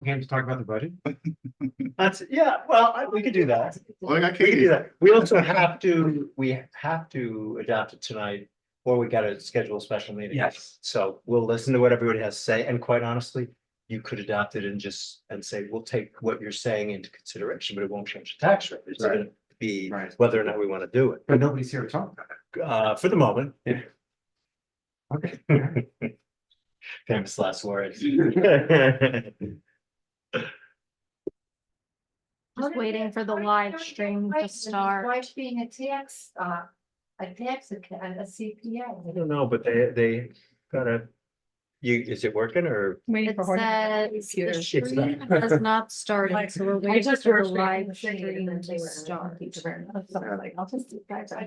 Can't talk about the budget? That's, yeah, well, we could do that. Well, I got We could do Katie. that. We also have to adopt it tonight, or we gotta schedule a special meeting. Yes. So we'll listen to what everybody has to say, and quite honestly, you could adopt it and say, we'll take what you're saying into consideration, but it won't change the tax rate. It's Right. gonna be Right. whether or not we want to do it, But nobody's here to talk about for the moment. it. Okay. Famous last words. Just waiting for the live stream to start. Why being a tax, a CPA? I don't know, but they gotta, is it working or? It says the It's stream not- has not started, so we're waiting for the live stream to start. I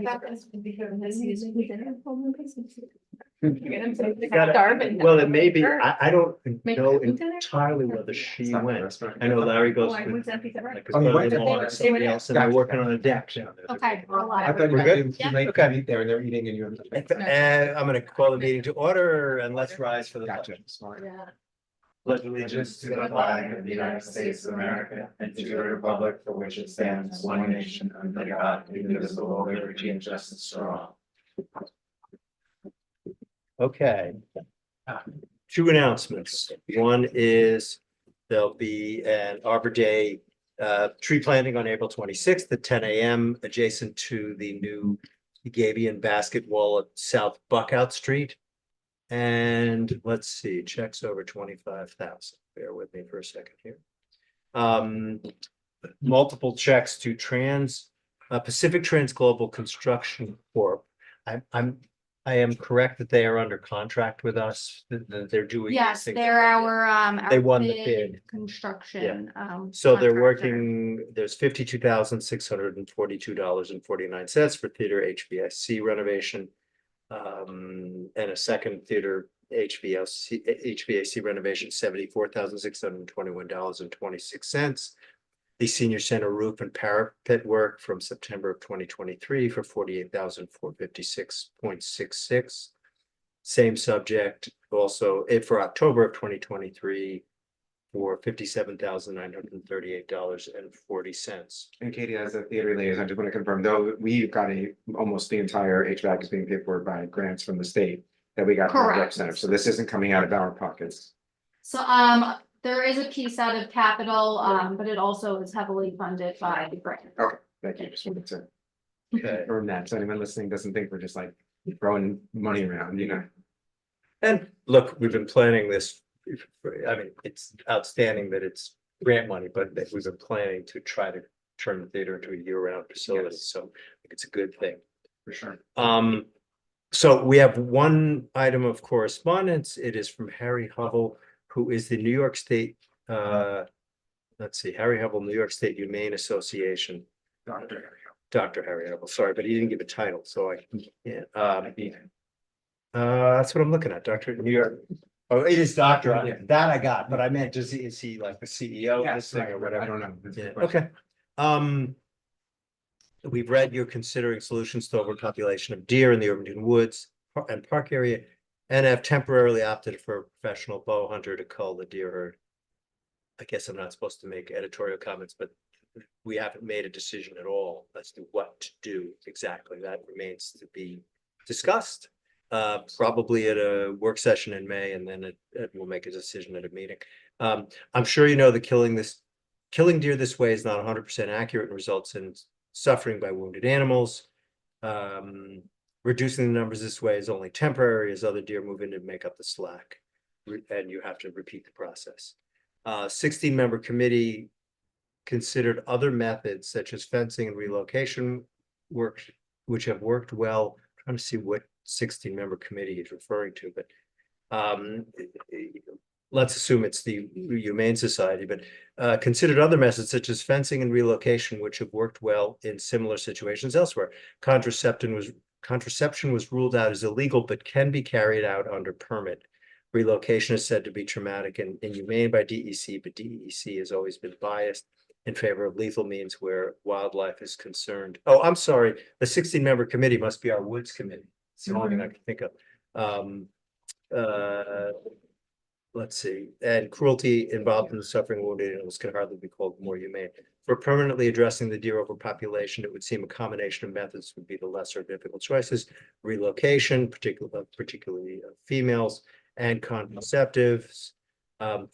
thought this would be here this season. Well, it may be, I don't Maybe know we did it? entirely whether she It's not the went. restaurant. I know Larry goes. Oh, I with- went to MP7. like his Oh, you went to brother-in-law and the- somebody else, and they're Gotcha. working on a deck. down there. Okay. I thought you We're guys good? did too late Okay. to eat there and they're eating and you have. I'm gonna call the meeting to order and let's rise for the Gotcha. pledge. Smart. Yeah. Pledge allegiance To the flag of the United States of America and to the republic for which it stands, one nation under God, indivisible, with liberty and justice for all. Okay. Two announcements. One is there'll be an Arbor Day tree planting on April 26th at 10 a.m. adjacent to the new Gabion basket wall at South Buckout Street. And let's see, checks over 25,000. Bear with me for a second here. Multiple checks to Pacific Trans Global Construction Corp. I am correct that they are under contract with us, that they're doing. Yes, things they're that our. They won the bid. Construction. So they're contractor. working, there's $52,642.49 for theater HVAC renovation. And a second theater HVAC renovation, $74,621.26. The senior center roof and parapet work from September of 2023 for $48,456.66. Same subject, also for October of 2023 for $57,938.40. And Katie, as a theater liaison, I just want to confirm, though, we got almost the entire HVAC is being paid for by grants from the state that we got from the rep Correct. center. So this isn't coming out of our pockets. So, there is a piece out of capital, but it also is heavily funded by the grant. Okay, thank you. Just wanted to Okay. confirm that. So anyone listening doesn't think we're just like throwing money around, you know? And look, we've been planning this, I mean, it's outstanding that it's grant money, but that we've been planning to try to turn the theater into a year-round facility, Yes. so I think it's a good thing. For sure. So we have one item of correspondence. It is from Harry Hubble, who is the New York State, let's see, Harry Hubble, New York State Humane Association. Dr. Harry Hubble, sorry, but he didn't give a title, so I can't, that's what I'm looking at, Dr. New York. Oh, it is doctor, Yeah. that I got, but I meant, is he like the CEO of this Yes, thing right, or right, whatever? I don't know. That's a Yeah, good question. okay. We've read you're considering solutions to overpopulation of deer in the Irvington Woods and Park area, and have temporarily opted for a professional bow hunter to cull the deer herd. I guess I'm not supposed to make editorial comments, but we haven't made a decision at all as to what to do exactly. That remains to be discussed. Probably at a work session in May, and then we'll make a decision at a meeting. I'm sure you know that killing deer this way is not 100% accurate and results in suffering by wounded animals. Reducing the numbers this way is only temporary as other deer move in to make up the slack. And you have to repeat the process. 16-member committee considered other methods such as fencing and relocation work, which have worked well. I'm trying to see what 16-member committee is referring to, but let's assume it's the Humane Society, but considered other methods such as fencing and relocation, which have worked well in similar situations elsewhere. Contraception was ruled out as illegal, but can be carried out under permit. Relocation is said to be traumatic and inhumane by DEC, but DEC has always been biased in favor of lethal means where wildlife is concerned. Oh, I'm sorry. The 16-member committee must be our Woods Committee. It's the only thing I can think of. let's see, and cruelty involved in the suffering of wounded animals can hardly be called more humane. For permanently addressing the deer overpopulation, it would seem a combination of methods would be the lesser difficult choices. Relocation, particularly females, and contraceptives.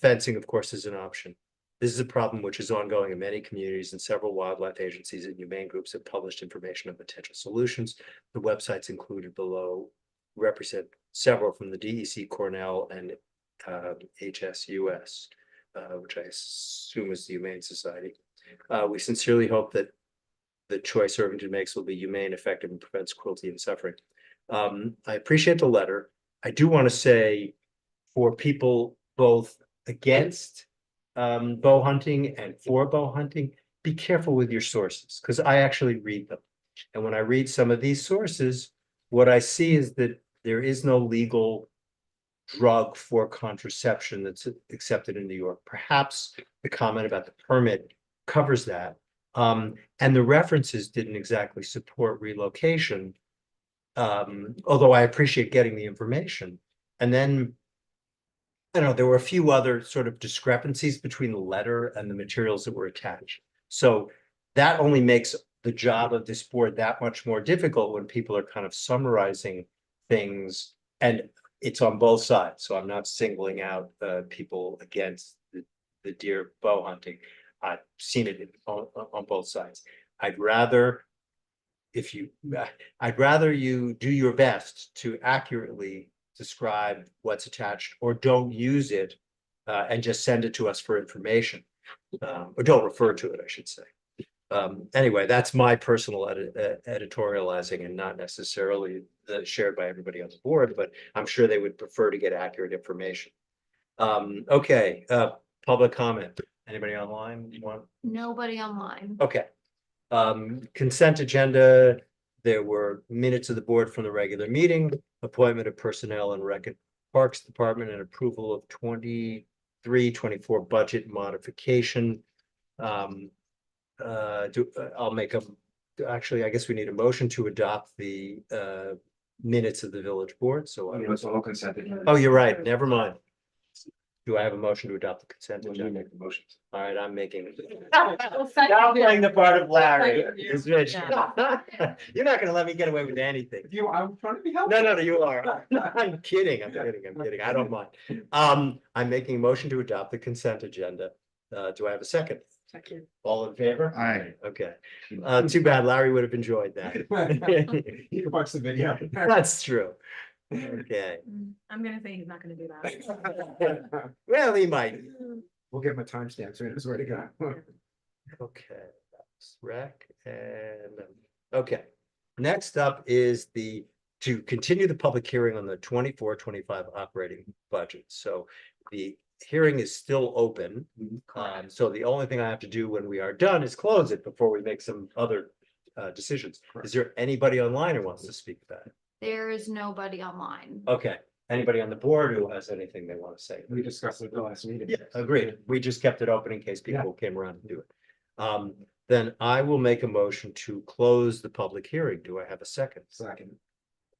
Fencing, of course, is an option. This is a problem which is ongoing in many communities, and several wildlife agencies and humane groups have published information on potential solutions. The websites included below represent several from the DEC, Cornell, and HSUS, which I assume is the Humane Society. We sincerely hope that the choice Irvington makes will be humane, effective, and prevents cruelty and suffering. I appreciate the letter. I do want to say, for people both against bow hunting and for bow hunting, be careful with your sources, because I actually read them. And when I read some of these sources, what I see is that there is no legal drug for contraception that's accepted in New York. Perhaps the comment about the permit covers that. And the references didn't exactly support relocation. Although I appreciate getting the information. And then, I don't know, there were a few other sort of discrepancies between the letter and the materials that were attached. So that only makes the job of this board that much more difficult when people are kind of summarizing things, and it's on both sides. So I'm not singling out people against the deer bow hunting. I've seen it on both sides. I'd rather you do your best to accurately describe what's attached, or don't use it and just send it to us for information, or don't refer to it, I should say. Anyway, that's my personal editorializing, and not necessarily shared by everybody on the board, but I'm sure they would prefer to get accurate information. Okay, public comment. Anybody online you want? Nobody online. Okay. Consent agenda. There were minutes of the board from the regular meeting, appointment of personnel and Parks Department, and approval of 23-24 budget modification. I'll make actually, I guess we need a motion to adopt the minutes of the village board, so. It's all consent agenda. Oh, you're right, never mind. Do I have a motion to adopt the consent When you agenda? make the motions. All right, I'm making it. Now Now I'm playing the part of Larry. Second you. It's Rich. You're not gonna let me get away with anything. I'm trying to be helpful. No, you are. I'm kidding. I don't mind. I'm making a motion to adopt the consent agenda. Do I have a second? Second. All in favor? Aye. Okay. Too bad Larry would have enjoyed that. You can watch the video. That's true. Okay. I'm gonna say he's not gonna do that. Well, he might. We'll give him a timestamp, so he knows where to go. Okay, that's rec okay. Next up is to continue the public hearing on the 24-25 operating budget. So the hearing is still open. So the only thing I have to do when we are done is close it before we make some other decisions. Is there anybody online who wants to speak about it? There is nobody online. Okay, anybody on the board who has anything they want to say? We discussed it at the last meeting. Yeah, agreed. We just kept it open in case people came around to do it. Then I will make a motion to close the public hearing. Do I have a second? Second.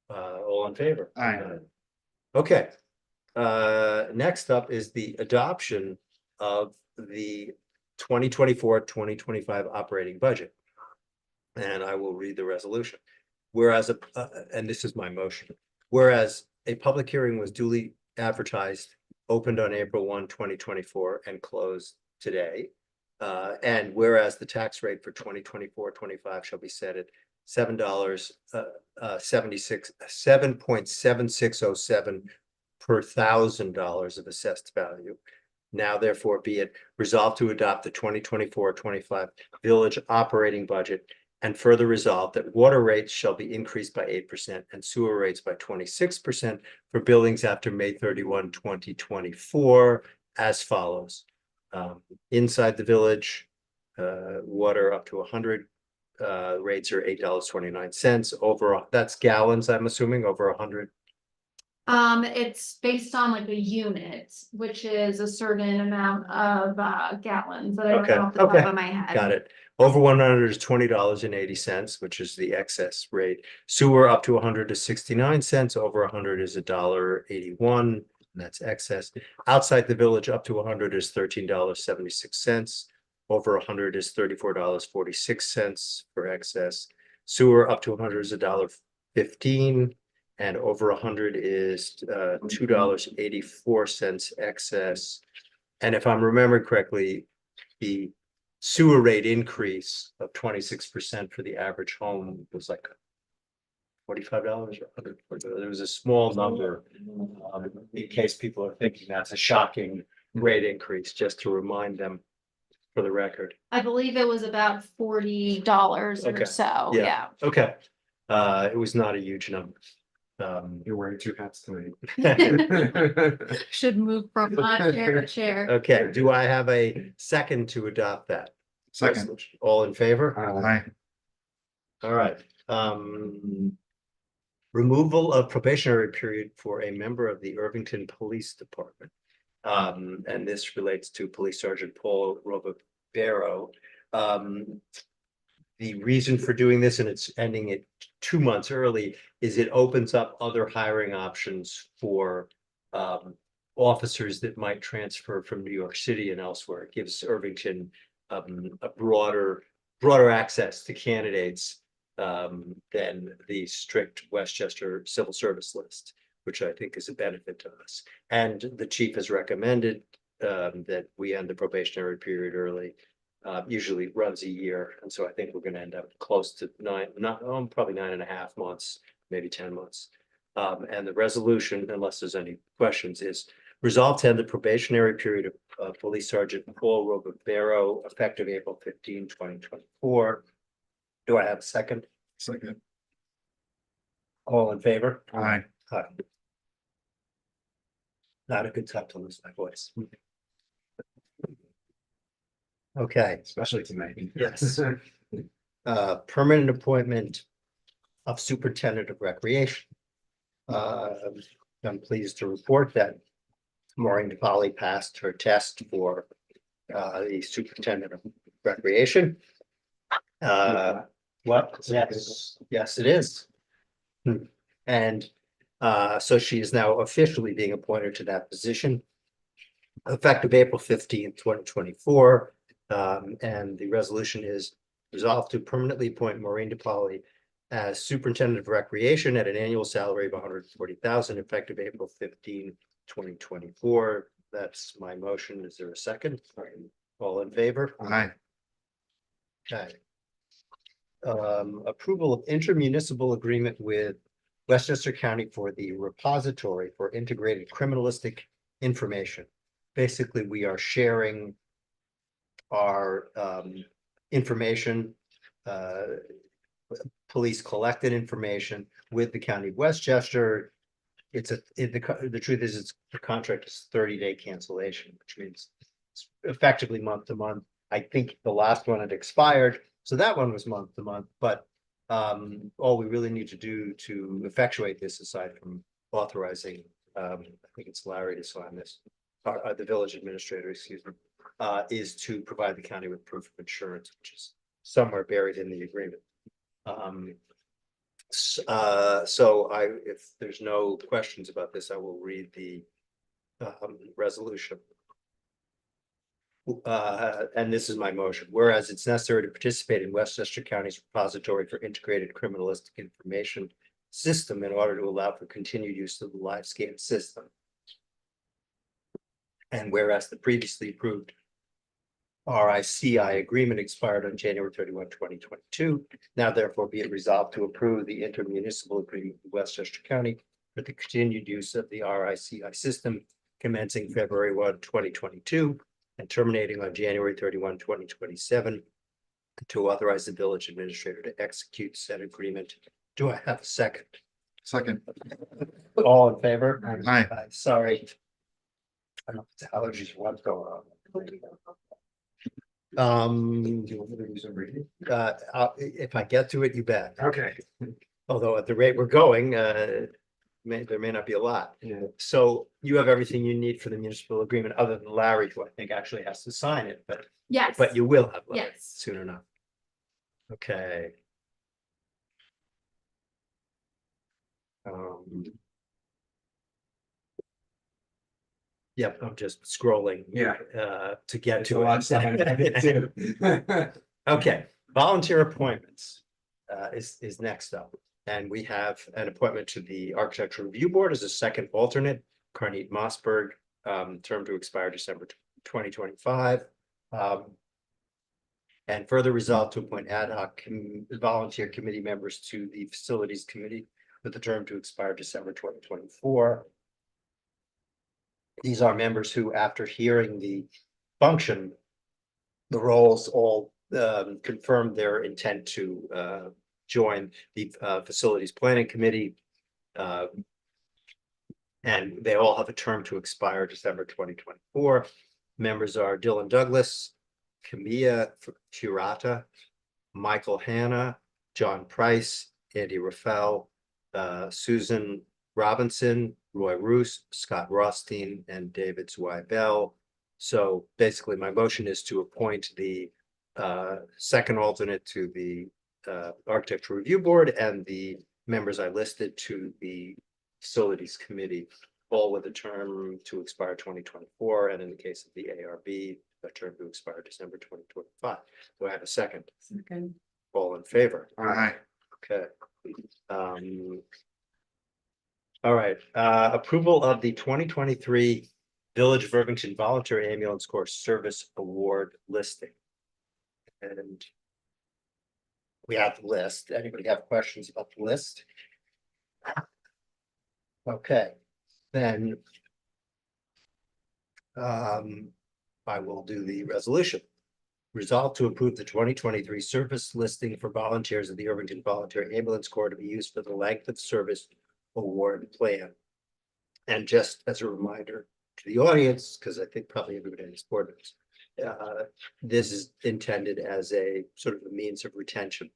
All in favor? Aye. Okay. Next up is the adoption of the 2024-2025 operating budget. And I will read the resolution. Whereas, and this is my motion, whereas a public hearing was duly advertised, opened on April 1, 2024, and closed today. And whereas the tax rate for 2024-25 shall be set at $7.7607 per $1,000 of assessed value. Now therefore be it resolved to adopt the 2024-25 village operating budget, and further resolved that water rates shall be increased by 8% and sewer rates by 26% for buildings after May 31, 2024, as follows. Inside the village, water up to 100, rates are $8.29. Over, that's gallons, I'm assuming, over 100. It's based on like a unit, which is a certain amount of gallons that I don't Okay, know off the top okay. of my head. Got it. Over 100 is $20.80, which is the excess rate. Sewer up to 100 is 69 cents. Over 100 is $1.81. and that's excess. Outside the village, up to 100 is $13.76. Over 100 is $34.46 for excess. Sewer up to 100 is $1.15. And over 100 is $2.84 excess. And if I'm remembering correctly, the sewer rate increase of 26% for the average home was like $45 or 100. There was a small number, in case people are thinking that's a shocking rate increase, just to remind them for the record. I believe it was about $40 Okay. or so, Yeah. yeah. Okay. It was not a huge number. You're wearing two hats tonight. Should move from chair to chair. Okay, do I have a second to adopt that? Second. resolution? All in favor? Aye. All right. Removal of probationary period for a member of the Irvington Police Department. And this relates to Police Sergeant Paul Robert-Barrow. The reason for doing this, and it's ending it 2 months early, is it opens up other hiring options for officers that might transfer from New York City and elsewhere. It gives Irvington a broader access to candidates than the strict Westchester civil service list, which I think is a benefit to us. And the chief has recommended that we end the probationary period early. Usually runs a year, and so I think we're gonna end up close to probably 9.5 months, maybe 10 months. And the resolution, unless there's any questions, is resolved to end the probationary period of Police Sergeant Paul Robert-Barrow effective April 15, 2024. Do I have a second? Second. All in favor? Aye. Aye. Not a good time to lose my voice. Okay. Especially tonight. Yes. Permanent appointment of Superintendent of Recreation. I'm pleased to report that Maureen DePauli passed her test for the Superintendent of Recreation. What? Yes, it is. And so she is now officially being appointed to that position effective April 15th, 2024. And the resolution is resolved to permanently appoint Maureen DePauli as Superintendent of Recreation at an annual salary of $140,000 effective April 15, 2024. That's my motion. Is there a second? All in favor? Aye. Okay. Approval of intermunicipal agreement with Westchester County for the repository for integrated criminalistic information. Basically, we are sharing our information, police collected information with the county of Westchester. The truth is, the contract is 30-day cancellation, which means it's effectively month to month. I think the last one had expired, so that one was month to month, but all we really need to do to effectuate this, aside from authorizing, I think it's Larry to sign this, the village administrator, excuse me, is to provide the county with proof of insurance, which is somewhere buried in the agreement. So if there's no questions about this, I will read the resolution. And this is my motion. Whereas it's necessary to participate in Westchester County's repository for integrated criminalistic information system in order to allow for continued use of the LiveScan system. And whereas the previously approved RICI agreement expired on January 31, 2022. Now therefore be it resolved to approve the intermunicipal agreement with Westchester County for the continued use of the RICI system commencing February 1, 2022 and terminating on January 31, 2027 to authorize the village administrator to execute said agreement. Do I have a second? Second. All in favor? Aye. Sorry. I don't know if it's allergies or what's going on. Do you want me to do some reading? If I get to it, you bet. Okay. Although at the rate we're going, there may not be a lot. Yeah. So you have everything you need for the municipal agreement, other than Larry, who I think actually has to sign it, Yes. but you will have Larry Yes. soon enough. Okay. Yep, I'm just scrolling. Yeah. To get It's a to lot of stuff I did it. too. Okay, volunteer appointments is next up. And we have an appointment to the Architecture Review Board as a second alternate, Carnete Mossberg, term to expire December 2025. And further resolve to appoint ad hoc volunteer committee members to the Facilities Committee with the term to expire December 2024. These are members who, after hearing the function, the roles, all confirmed their intent to join the Facilities Planning Committee. And they all have a term to expire December 2024. Members are Dylan Douglas, Camilla Curata, Michael Hanna, John Price, Andy Raffel, Susan Robinson, Roy Roos, Scott Rothstein, and David Zweibel. So basically, my motion is to appoint the second alternate to the Architecture Review Board and the members I listed to the Facilities Committee, all with a term to expire 2024, and in the case of the ARB, a term to expire December 2025. Do I have a second? Second. All in favor? Aye. Okay. All right, approval of the 2023 Village of Irvington Volunteer Ambulance Corps Service Award listing. And we have the list. Anybody have questions about the list? Okay, then I will do the resolution. Resolved to approve the 2023 service listing for volunteers of the Irvington Volunteer Ambulance Corps to be used for the length of service award plan. And just as a reminder to the audience, because I think probably everybody in this board knows, this is intended as a sort of a means of retention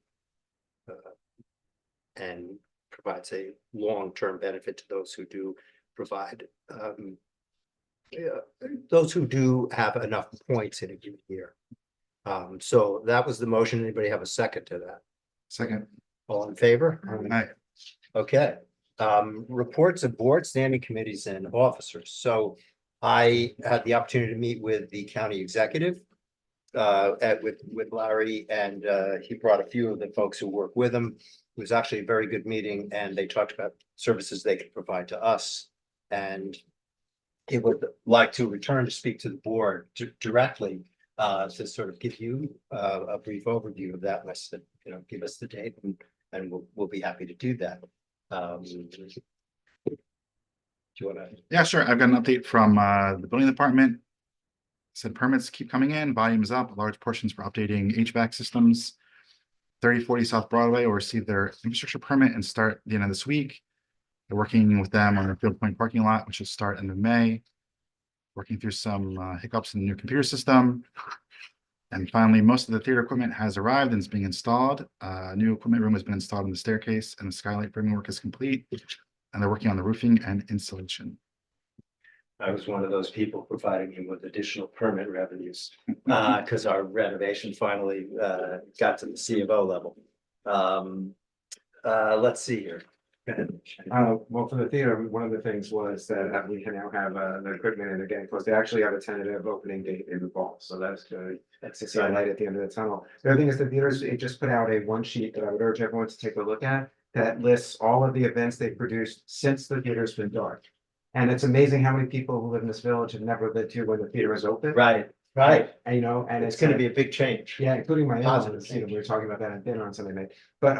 and provides a long-term benefit to those who do provide those who do have enough points in a given year. So that was the motion. Anybody have a second to that? Second. All in favor? Aye. Okay, reports of board standing committees and officers. So I had the opportunity to meet with the county executive with Larry, and he brought a few of the folks who work with him. It was actually a very good meeting, and they talked about services they could provide to us. And he would like to return to speak to the board directly to sort of give you a brief overview of that. And I said, you know, give us the date, and we'll be happy to do that. Do you want to? Yeah, sure. I've got an update from the building department. Said permits keep coming in, volumes up, large portions for updating HVAC systems. 3040 South Broadway will receive their infrastructure permit and start the end of this week. They're working with them on their Field Point parking lot, which will start end of May. Working through some hiccups in the new computer system. And finally, most of the theater equipment has arrived and is being installed. New equipment room has been installed in the staircase, and the skylight framing work is complete. And they're working on the roofing and insulation. I was one of those people providing him with additional permit revenues, because our renovation finally got to the C of O level. Let's see here. Well, for the theater, one of the things was that we can now have the equipment and they're getting close. They actually have a tentative opening date in the fall, so that's good. That's To see a light at the end of the tunnel. The other thing is the theaters, it just put out a one sheet that I would urge everyone to take a look at. That lists all of the events they've produced since the theater's been dark. And it's amazing how many people who live in this village have never been to when the theater is open. Right, right. And, you know, and It's gonna be a big change. yeah, including my Positive own, you know, change. we were talking about that at dinner on Sunday night. But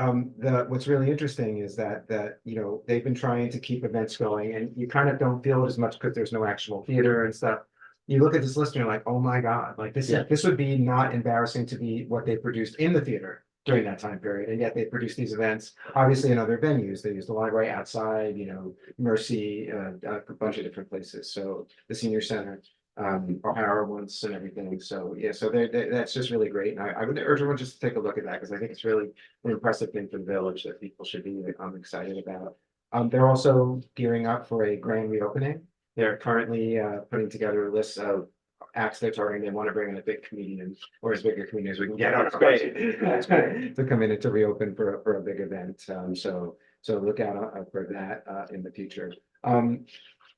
what's really interesting is that you know, they've been trying to keep events going and you kind of don't feel it as much because there's no actual theater and stuff. You look at this list and you're like, oh my God, like Yeah. this would be not embarrassing to be what they produced in the theater during that time period. And yet they produced these events, obviously in other venues. They used the library outside, you know, Mercy, a bunch of different places. So the senior center. O'Hara once and everything. So yeah, so that's just really great. And I would urge everyone just to take a look at that because I think it's really an impressive thing for the village that people should be excited about. They're also gearing up for a grand reopening. They're currently putting together a list of acts they're touring. They want to bring in a big comedian or as big a comedian as we can get on to come in and to reopen for a big event. So look out for that in the future.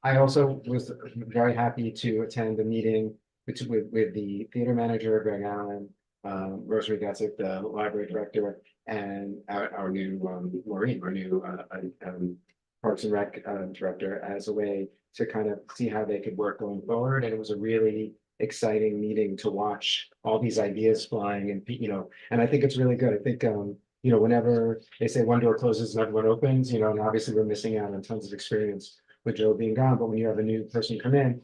I also was very happy to attend a meeting with the theater manager, Greg Allen, Rosemary Gutzik, the library director, and our new Maureen, our new Parks and Rec director, as a way to kind of see how they could work going forward. And it was a really exciting meeting to watch all these ideas flying and, and I think it's really good. I think, whenever they say one door closes, another one opens, and obviously we're missing out on tons of experience with Joe being gone, but when you have a new person come in,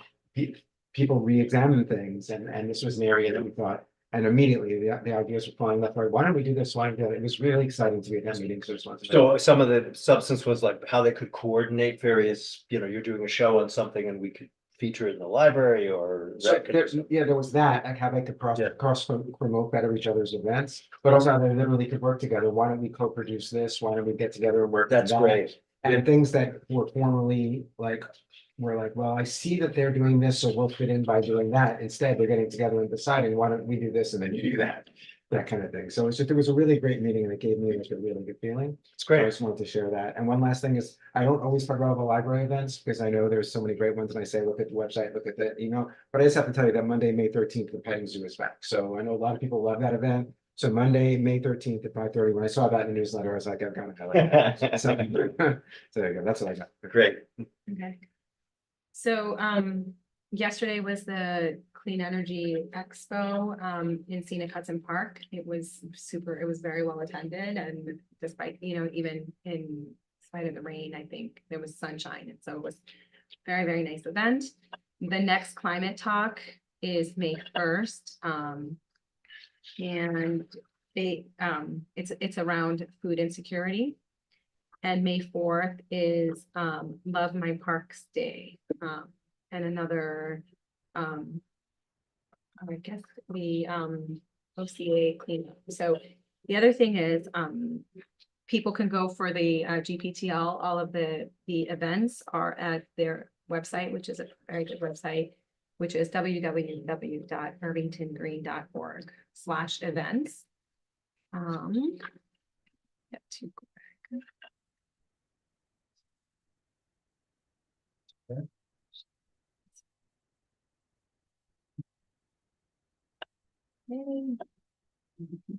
people re-examine things, and this was an area that we thought, and immediately the ideas were flying left, right. Why don't we do this? Why don't we do that? It was really exciting to be at that meeting. So some of the substance was like how they could coordinate various, you're doing a show on something and we could feature it in the library or. So there was that, like how they could cross promote better each other's events, but also how they literally could work together. Why don't we co-produce this? Why don't we get together and work? on That's that? great. And things that were formerly we're like, well, I see that they're doing this, so we'll fit in by doing that. Instead, they're getting together and deciding, why don't we do this and then you do that? That kind of thing. So it was a really great meeting and it gave me a really good feeling. It's So I great. just wanted to share that. And one last thing is, I don't always talk about the library events because I know there's so many great ones and I say, look at the website, look at the email. But I just have to tell you that Monday, May 13th, the petting zoo is back. So I know a lot of people love that event. So Monday, May 13th at 5:30, when I saw that in the newsletter, I was like, I've got to like that. So there you go. That's what I got. Great. Okay. So, yesterday was the Clean Energy Expo, in Scenic Hudson Park. It was very well attended, and despite, even in spite of the rain, I think there was sunshine, and so it was very, very nice event. The next climate talk is May 1st. And it's around food insecurity. And May 4th is Love My Parks Day. And another I guess the OCA cleanup. So the other thing is people can go for the GPTL. All of the events are at their website, which is a very good website, which is www.irvingtongreen.org/events. Get to go back. Okay.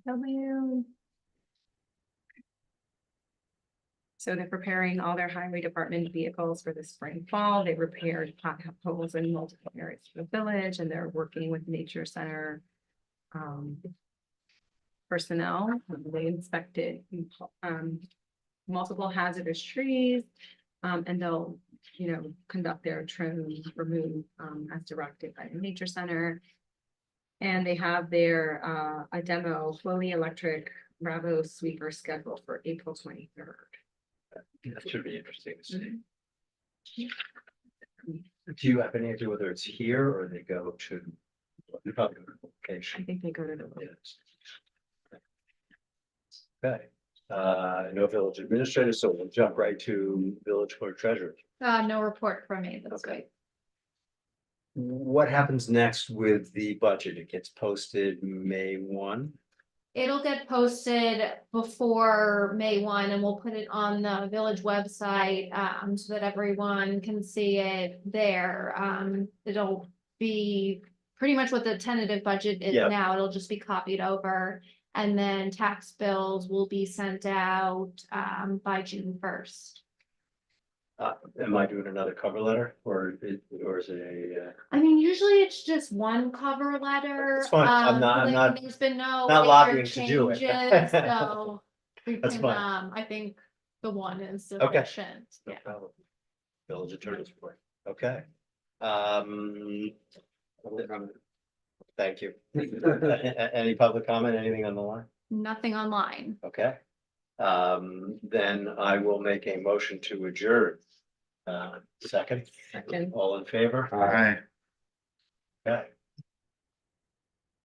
W. So they're preparing all their highway department vehicles for the spring, fall. They repaired potholes in multiple areas of the village, and they're working with Nature Center personnel. They inspected multiple hazardous trees, and they'll, conduct their trim remove as directed by the Nature Center. And they have their a demo fully electric Bravo sweeper scheduled for April 23rd. That should be interesting to see. Do you have any idea whether it's here or they go to? They probably go to the I location. think they go to the. Yes. Okay, no village administrator, so we'll jump right to village clerk treasurer. No report from me. That's Okay. great. What happens next with the budget? It gets posted May 1. It'll get posted before May 1 and we'll put it on the village website so that everyone can see it there. It'll be pretty much what the tentative budget is Yeah. now. It'll just be copied over. And then tax bills will be sent out by June 1st. Am I doing another cover letter or is it a? I mean, usually it's just one cover letter. It's fine. I'm not- There's been no not major lobbying to do it. changes, so we That's can, fine. I think the one is Okay. sufficient. No Yeah. problem. Village attorney's report. Okay. Thank you. Any public comment, anything on the line? Nothing online. Okay. Then I will make a motion to adjourn. Second, Second. all in favor? All right. Okay.